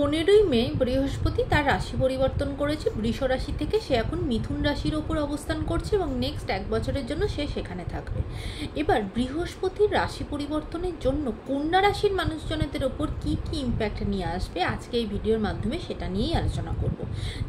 15ই মে বৃহস্পতি তার রাশি পরিবর্তন করেছে বৃষ রাশি থেকে। সে এখন মিথুন রাশির ওপর অবস্থান করছে এবং নেক্সট 1 বছরের জন্য সে সেখানে থাকবে। এবার বৃহস্পতির রাশি পরিবর্তনের জন্য কন্যা রাশির মানুষজনদের ওপর কি কি ইম্প্যাক্ট নিয়ে আসবে আজকে এই ভিডিওর মাধ্যমে সেটা নিয়েই আলোচনা করব।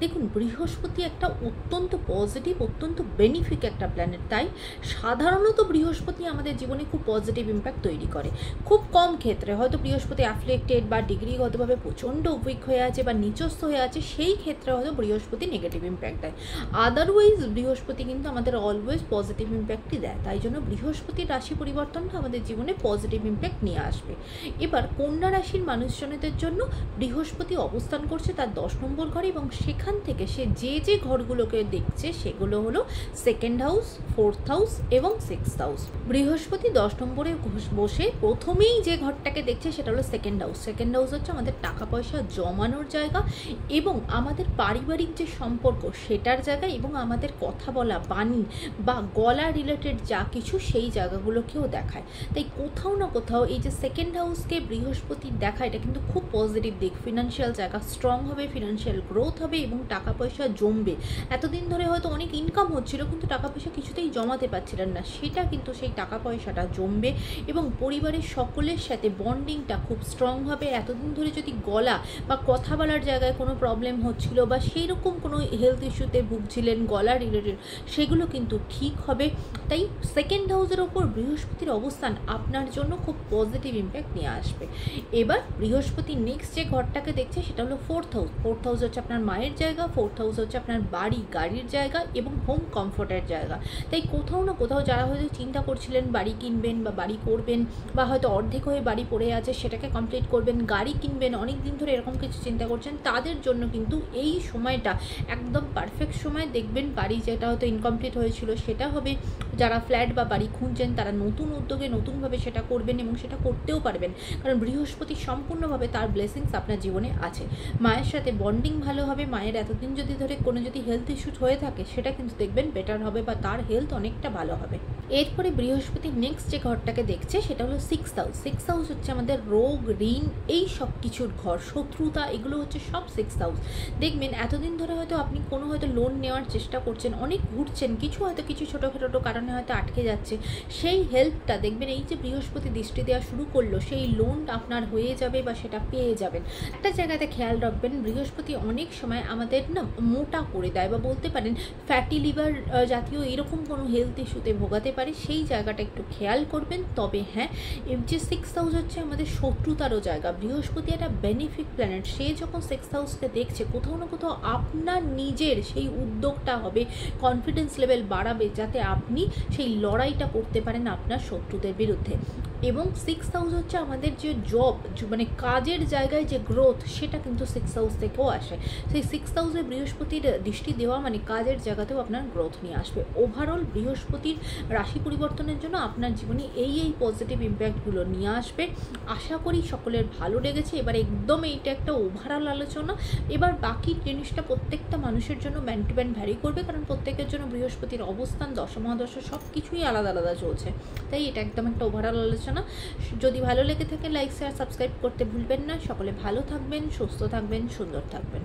দেখুন, বৃহস্পতি একটা অত্যন্ত পজিটিভ, অত্যন্ত বেনিফিক একটা প্ল্যানেট। তাই সাধারণত বৃহস্পতি আমাদের জীবনে খুব পজিটিভ ইম্প্যাক্ট তৈরি করে। খুব কম ক্ষেত্রে হয়তো বৃহস্পতি অ্যাফ্লেক্টেড বা ডিগ্রিগতভাবে প্রচণ্ড উইক হয়ে আছে বা নিচস্থ হয়ে আছে, সেই ক্ষেত্রে হয়তো বৃহস্পতি নেগেটিভ ইম্প্যাক্ট দেয়। আদারওয়াইজ বৃহস্পতি কিন্তু আমাদের অলওয়েজ পজিটিভ ইম্প্যাক্টই দেয়। তাই জন্য বৃহস্পতির রাশি পরিবর্তনটা আমাদের জীবনে পজিটিভ ইম্প্যাক্ট নিয়ে আসবে। এবার কন্যা রাশির মানুষজনদের জন্য বৃহস্পতি অবস্থান করছে তার 10 নম্বর ঘরে এবং সেখান থেকে সে যে ঘরগুলোকে দেখছে সেগুলো হলো 2nd হাউস, 4th হাউস এবং 6th হাউস। বৃহস্পতি 10 নম্বরে বসে প্রথমেই যে ঘরটাকে দেখছে সেটা হলো 2nd হাউস। 2nd হাউস হচ্ছে আমাদের টাকা পয়সা জমানোর জায়গা এবং আমাদের পারিবারিক যে সম্পর্ক সেটার জায়গা এবং আমাদের কথা বলা, বাণী বা গলা রিলেটেড যা কিছু সেই জায়গাগুলোকেও দেখায়। তাই কোথাও না কোথাও এই যে 2nd হাউসকে বৃহস্পতি দেখা, এটা কিন্তু খুব পজিটিভ দিক। ফিনান্সিয়াল জায়গা স্ট্রং হবে, ফিনান্সিয়াল গ্রোথ হবে এবং টাকা পয়সা জমবে। এতদিন ধরে হয়তো অনেক ইনকাম হচ্ছিল কিন্তু টাকা পয়সা কিছুতেই জমাতে পারছিলেন না, সেটা কিন্তু সেই টাকা পয়সাটা জমবে এবং পরিবারের সকলের সাথে বন্ডিংটা খুব স্ট্রং হবে। এতদিন ধরে যদি গলা বা কথা বলার জায়গায় কোনো প্রবলেম হচ্ছিল বা সেই রকম কোনো হেলথ ইস্যুতে ভুগছিলেন গলা রিলেটেড, সেগুলো কিন্তু ঠিক হবে। তাই 2nd হাউসের ওপর বৃহস্পতির অবস্থান আপনার জন্য খুব পজিটিভ ইম্প্যাক্ট নিয়ে আসবে। এবার বৃহস্পতি নেক্সট যে ঘরটাকে দেখছে সেটা হলো 4th হাউস। 4th হাউস হচ্ছে আপনার মায়ের জায়গা, 4th হাউস হচ্ছে আপনার বাড়ি গাড়ির জায়গা এবং হোম কমফোর্টের জায়গা। তাই কোথাও না কোথাও যারা হয়তো চিন্তা করছিলেন বাড়ি কিনবেন বা বাড়ি করবেন বা হয়তো অর্ধেক হয়ে বাড়ি পড়ে আছে সেটাকে কমপ্লিট করবেন, গাড়ি কিনবেন, অনেক দিন ধরে এরকম কিছু চিন্তা করছেন, তাদের জন্য কিন্তু এই সময়টা একদম পারফেক্ট সময়। দেখবেন বাড়ি যেটা হয়তো ইনকমপ্লিট হয়েছিল সেটা হবে। যারা ফ্ল্যাট বা বাড়ি খুঁজছেন তারা নতুন উদ্যোগে নতুনভাবে সেটা করবেন এবং সেটা করতেও পারবেন, কারণ বৃহস্পতি সম্পূর্ণভাবে তার ব্লেসিংস আপনার জীবনে আছে। মায়ের সাথে বন্ডিং ভালো হবে। মায়ের এতদিন যদি ধরে কোনো যদি হেলথ ইস্যু হয়ে থাকে সেটা কিন্তু দেখবেন বেটার হবে বা তার হেলথ অনেকটা ভালো হবে। এরপরে বৃহস্পতি নেক্সট যে ঘরটাকে দেখছে সেটা হলো 6th হাউস। 6th হাউস হচ্ছে আমাদের রোগ, ঋণ, এই সব কিছুর ঘর, শত্রুতা, এগুলো হচ্ছে সব 6th হাউস। দেখবেন এতদিন ধরে হয়তো আপনি কোনো হয়তো লোন নেওয়ার চেষ্টা করছেন, অনেক ঘুরছেন, কিছু হয়তো কিছু ছোটো কারণে হয়তো আটকে যাচ্ছে, সেই হেল্পটা দেখবেন এই যে বৃহস্পতি দৃষ্টি দেওয়া শুরু করলো, সেই লোন আপনার হয়ে যাবে বা সেটা পেয়ে যাবেন। একটা জায়গাতে খেয়াল রাখবেন, বৃহস্পতি অনেক সময় আমাদের না মোটা করে দেয় বা বলতে পারেন ফ্যাটি লিভার জাতীয় এরকম কোনো হেলথ ইস্যুতে ভোগাতে পারে, সেই জায়গাটা একটু খেয়াল করবেন। তবে হ্যাঁ, যে 6th হাউস হচ্ছে আমাদের শত্রুতারও জায়গা। বৃহস্পতি একটা বেনিফিক প্ল্যানেট, সে যখন 6th হাউসকে দেখছে কোথাও না কোথাও আপনার নিজের সেই উদ্যোগটা হবে, কনফিডেন্স লেভেল বাড়াবে যাতে আপনি সেই লড়াইটা করতে পারেন আপনার শত্রুদের বিরুদ্ধে। এবং 6th হাউস হচ্ছে আমাদের যে জব, মানে কাজের জায়গায় যে গ্রোথ, সেটা কিন্তু 6th হাউস থেকেও আসে। সেই 6th হাউসে বৃহস্পতির দৃষ্টি দেওয়া মানে কাজের জায়গাতেও আপনার গ্রোথ নিয়ে আসবে। ওভারঅল বৃহস্পতির রাশি পরিবর্তনের জন্য আপনার জীবনে এই পজিটিভ ইম্প্যাক্টগুলো নিয়ে আসবে। আশা করি সকলের ভালো লেগেছে। এবার একদম এইটা একটা ওভারঅল আলোচনা। এবার বাকি জিনিসটা প্রত্যেকটা মানুষের জন্য ম্যান টু ম্যান ভ্যারি করবে, কারণ প্রত্যেকের জন্য বৃহস্পতির অবস্থান, দশা মহাদশা সব কিছুই আলাদা আলাদা চলছে। তাই এটা একদম একটা ওভারঅল আলোচনা। যদি ভালো লেগে থাকে লাইক, শেয়ার, সাবস্ক্রাইব করতে ভুলবেন না। সকলে ভালো থাকবেন, সুস্থ থাকবেন, সুন্দর থাকবেন।